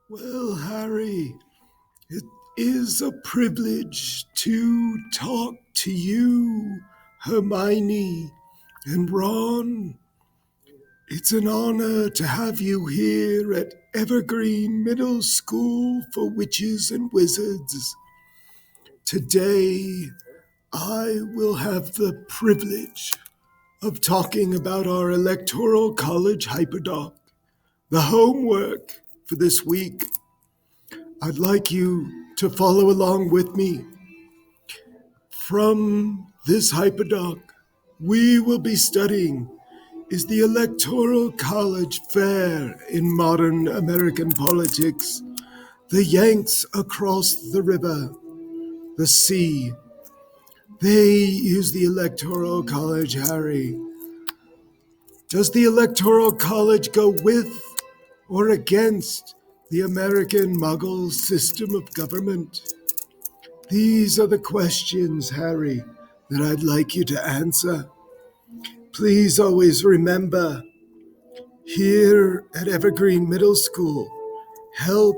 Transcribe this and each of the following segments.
Well, Harry, it is a privilege to talk to you, Hermione, and Ron. It's an honor to have you here at Evergreen Middle School for Witches and Wizards. Today, I will have the privilege of talking about our Electoral College HyperDoc, the homework for this week. I'd like you to follow along with me. From this HyperDoc, we will be studying is the Electoral College fair in modern American politics, the Yanks across the river, the sea. They use the Electoral College, Harry. Does the Electoral College go with or against the American Muggle system of government? These are the questions, Harry, that I'd like you to answer. Please always remember, here at Evergreen Middle School, help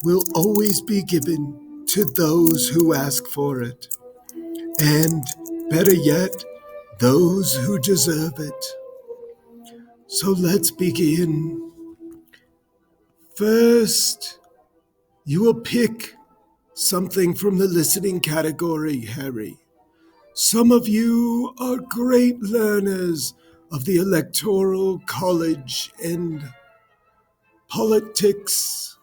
will always be given to those who ask for it. And better yet, those who deserve it. So let's begin. First, you will pick something from the listening category, Harry. Some of you are great learners of the Electoral College and politics,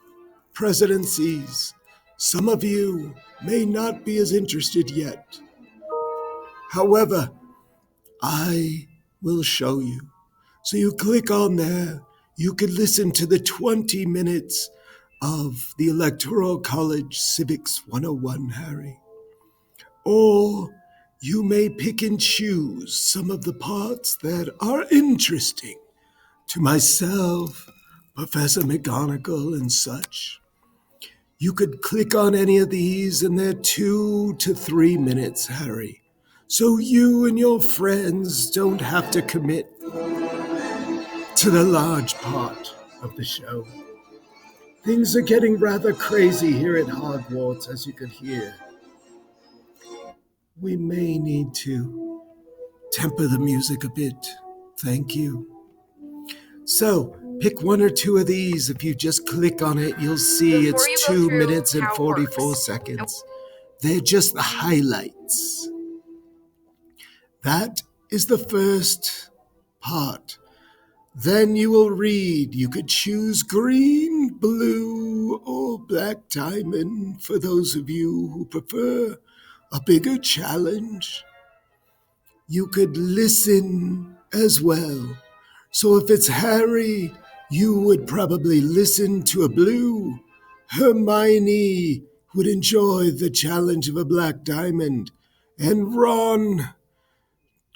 presidencies. Some of you may not be as interested yet. However, I will show you. So you click on there, you can listen to the 20 minutes of the Electoral College Civics 101, Harry. Or you may pick and choose some of the parts that are interesting to myself, Professor McGonagall, and such. You could click on any of these, and they're 2 to 3 minutes, Harry. So you and your friends don't have to commit to the large part of the show. Things are getting rather crazy here at Hogwarts, as you could hear. We may need to temper the music a bit. Thank you. So, pick one or two of these. If you just click on it, you'll see it's 2 minutes and 44 seconds. They're just the highlights. That is the first part. Then you will read. You could choose green, blue, or black diamond for those of you who prefer a bigger challenge. You could listen as well. So if it's Harry, you would probably listen to a blue. Hermione would enjoy the challenge of a black diamond. And Ron,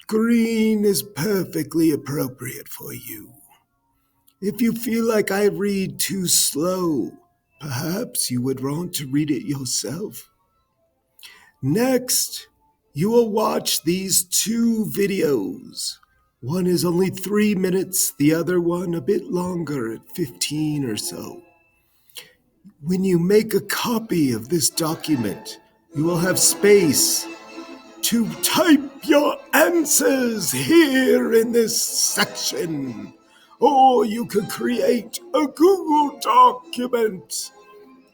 green is perfectly appropriate for you. If you feel like I read too slow, perhaps you would want to read it yourself. Next, you will watch these 2 videos. One is only 3 minutes, the other one a bit longer at 15 or so. When you make a copy of this document, you will have space to type your answers here in this section. Or you could create a Google document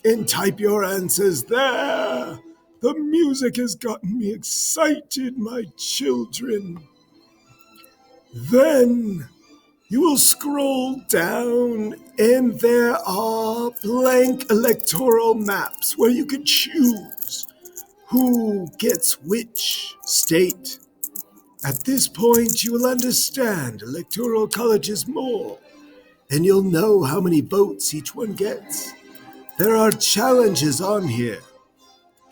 and type your answers there. The music has gotten me excited, my children. Then you will scroll down and there are blank electoral maps where you can choose who gets which state. At this point, you will understand Electoral colleges more, and you'll know how many votes each one gets. There are challenges on here.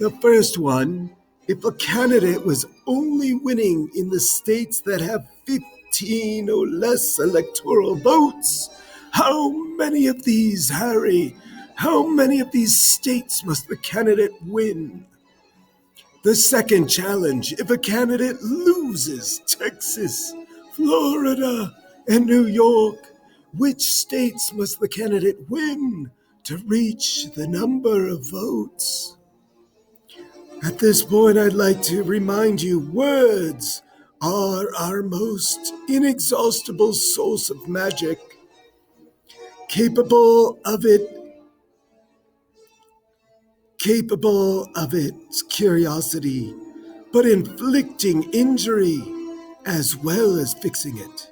The first one, if a candidate was only winning in the states that have 15 or less electoral votes, how many of these, Harry? How many of these states must the candidate win? The second challenge, if a candidate loses Texas, Florida, and New York, which states must the candidate win to reach the number of votes. At this point, I'd like to remind you, words are our most inexhaustible source of magic, capable of its curiosity, but inflicting injury as well as fixing it.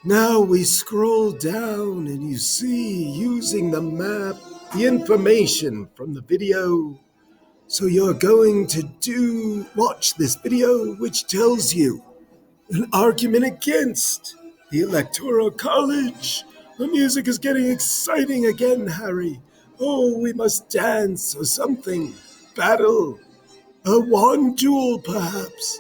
Now we scroll down and you see, using the map, the information from the video. So you're going to watch this video, which tells you an argument against the Electoral College. The music is getting exciting again, Harry. Oh, we must dance or something. Battle. A wand duel, perhaps.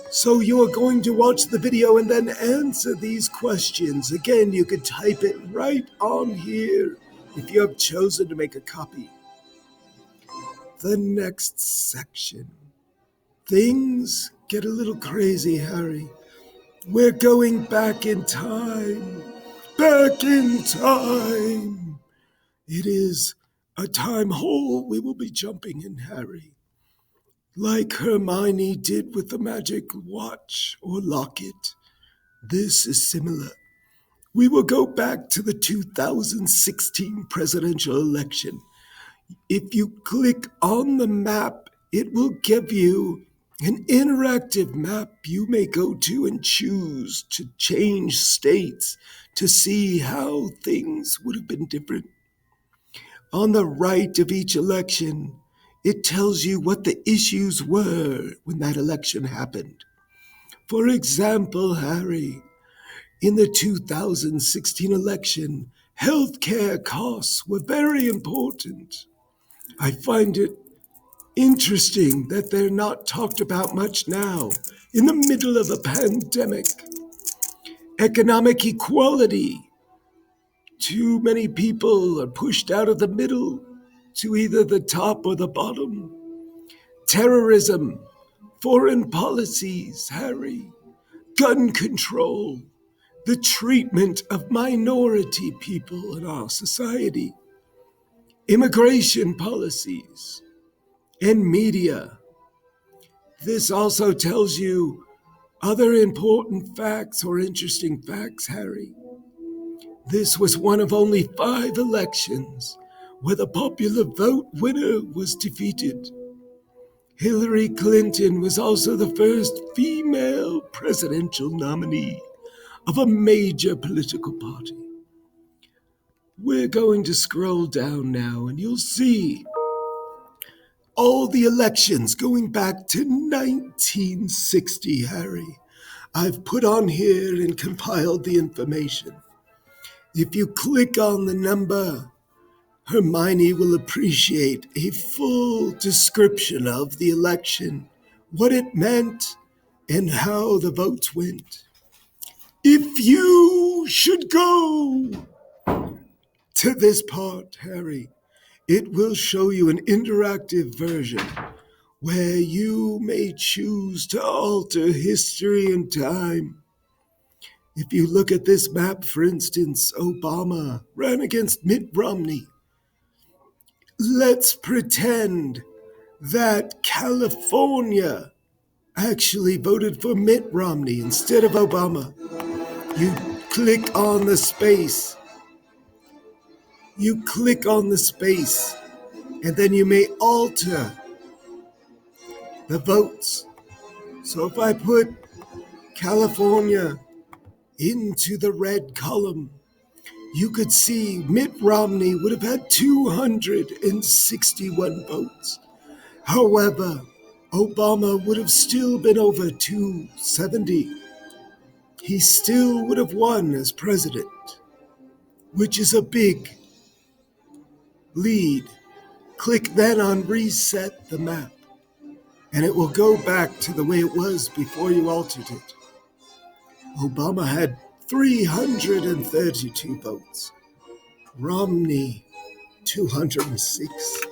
So you are going to watch the video and then answer these questions. Again, you could type it right on here if you have chosen to make a copy. The next section. Things get a little crazy, Harry. We're going back in time. Back in time. It is a time hole we will be jumping in, Harry. Like Hermione did with the magic watch or locket. This is similar. We will go back to the 2016 presidential election. If you click on the map, it will give you an interactive map you may go to and choose to change states to see how things would have been different. On the right of each election, it tells you what the issues were when that election happened. For example, Harry, in the 2016 election, healthcare costs were very important. I find it interesting that they're not talked about much now, in the middle of a pandemic. Economic equality. Too many people are pushed out of the middle to either the top or the bottom. Terrorism, foreign policies, Harry, gun control, the treatment of minority people in our society, immigration policies, and media. This also tells you other important facts or interesting facts, Harry. This was one of only 5 elections where the popular vote winner was defeated. Hillary Clinton was also the first female presidential nominee of a major political party. We're going to scroll down now and you'll see all the elections going back to 1960, Harry. I've put on here and compiled the information. If you click on the number, Hermione will appreciate a full description of the election, what it meant, and how the votes went. If you should go to this part, Harry, it will show you an interactive version where you may choose to alter history and time. If you look at this map, for instance, Obama ran against Mitt Romney. Let's pretend that California actually voted for Mitt Romney instead of Obama. You click on the space. And then you may alter the votes. So if I put California into the red column, you could see Mitt Romney would have had 261 votes. However, Obama would have still been over 270. He still would have won as president, which is a big lead. Click then on Reset the Map, and it will go back to the way it was before you altered it. Obama had 332 votes. Romney, 206.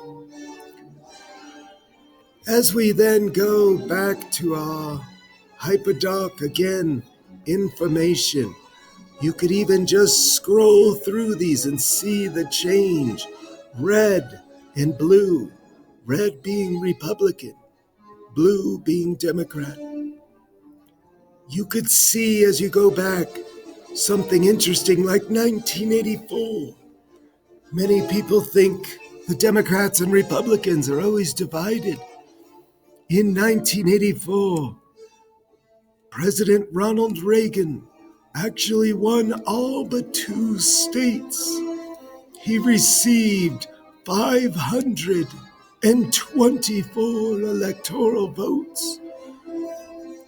As we then go back to our HyperDoc again, information. You could even just scroll through these and see the change. Red and blue. Red being Republican, blue being Democrat. You could see as you go back something interesting like 1984. Many people think the Democrats and Republicans are always divided. In 1984, President Ronald Reagan actually won all but 2 states. He received 524 electoral votes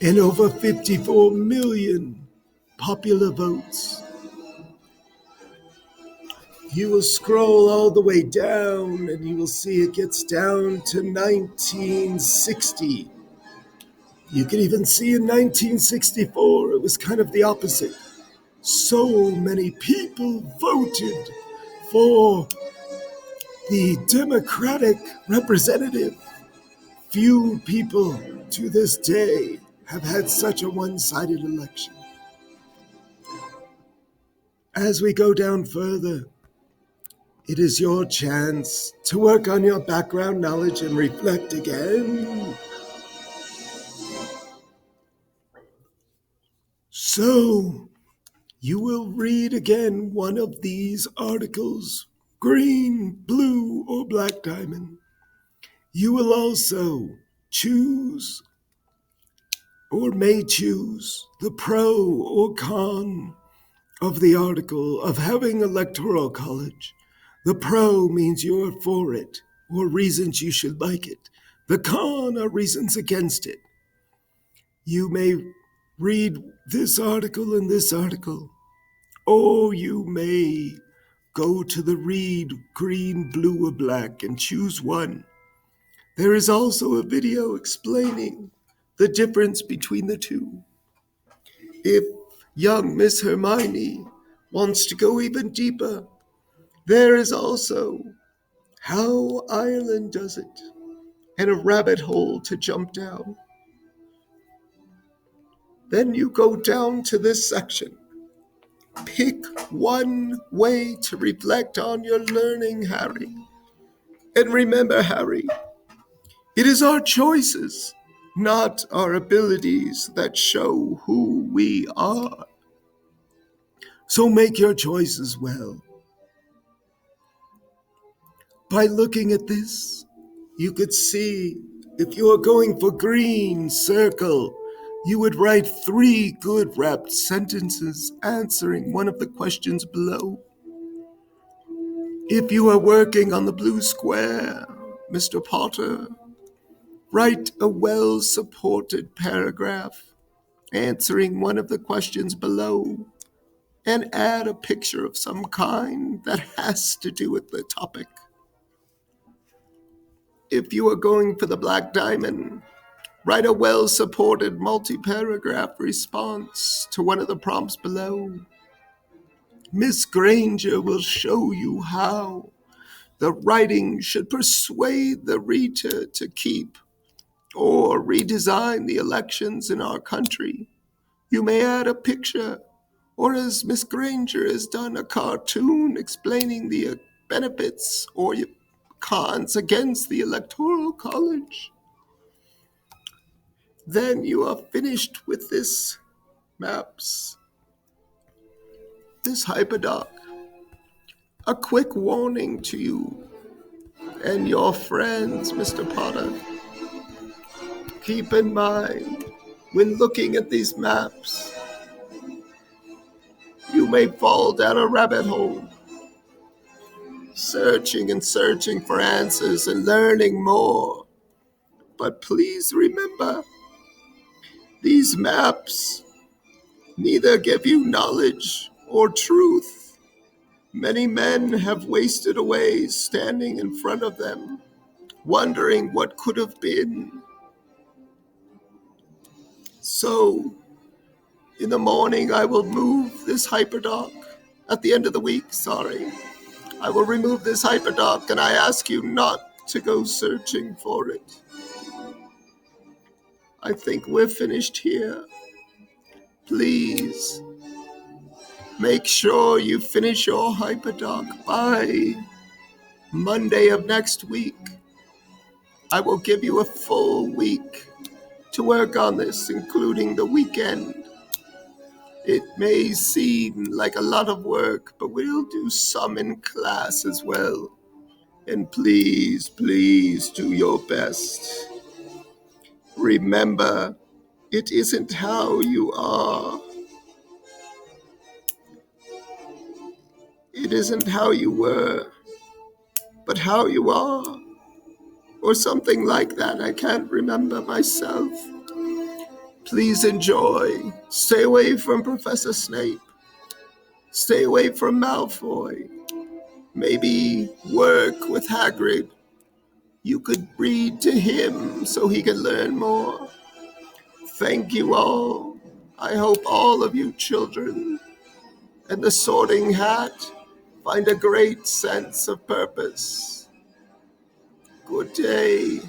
and over 54 million popular votes. You will scroll all the way down and you will see it gets down to 1960. You can even see in 1964, it was kind of the opposite. So many people voted for the Democratic representative. Few people to this day have had such a one-sided election. As we go down further, it is your chance to work on your background knowledge and reflect again. So, you will read again one of these articles, green, blue, or black diamond. You will also choose or may choose the pro or con of the article of having electoral college. The pro means you're for it or reasons you should like it. The con are reasons against it. You may read this article and this article, or you may go to the read green, blue, or black and choose one. There is also a video explaining the difference between the two. If young Miss Hermione wants to go even deeper, there is also how Ireland does it and a rabbit hole to jump down. Then you go down to this section. Pick one way to reflect on your learning, Harry. And remember, Harry, it is our choices, not our abilities, that show who we are. So make your choices well. By looking at this, you could see if you are going for green, circle, you would write 3 good wrapped sentences answering one of the questions below. If you are working on the blue square, Mr. Potter, write a well-supported paragraph answering one of the questions below and add a picture of some kind that has to do with the topic. If you are going for the black diamond, write a well-supported multi-paragraph response to one of the prompts below. Miss Granger will show you how the writing should persuade the reader to keep or redesign the elections in our country. You may add a picture, or as Miss Granger has done, a cartoon explaining the benefits or cons against the Electoral College. Then you are finished with this maps, this HyperDoc. A quick warning to you and your friends, Mr. Potter. Keep in mind, when looking at these maps, you may fall down a rabbit hole, searching and searching for answers and learning more. But please remember, these maps neither give you knowledge or truth. Many men have wasted away standing in front of them, wondering what could have been. So, in the morning, I will move this HyperDoc. At the end of the week, I will remove this HyperDoc, and I ask you not to go searching for it. I think we're finished here. Please Make sure you finish your HyperDoc by Monday of next week. I will give you a full week to work on this, including the weekend. It may seem like a lot of work, but we'll do some in class as well. And please, please do your best. Remember, it isn't how you are. It isn't how you were, but how you are. Or something like that. I can't remember myself. Please enjoy. Stay away from Professor Snape. Stay away from Malfoy. Maybe work with Hagrid. You could read to him so he can learn more. Thank you all. I hope all of you children and the Sorting Hat find a great sense of purpose. Good day.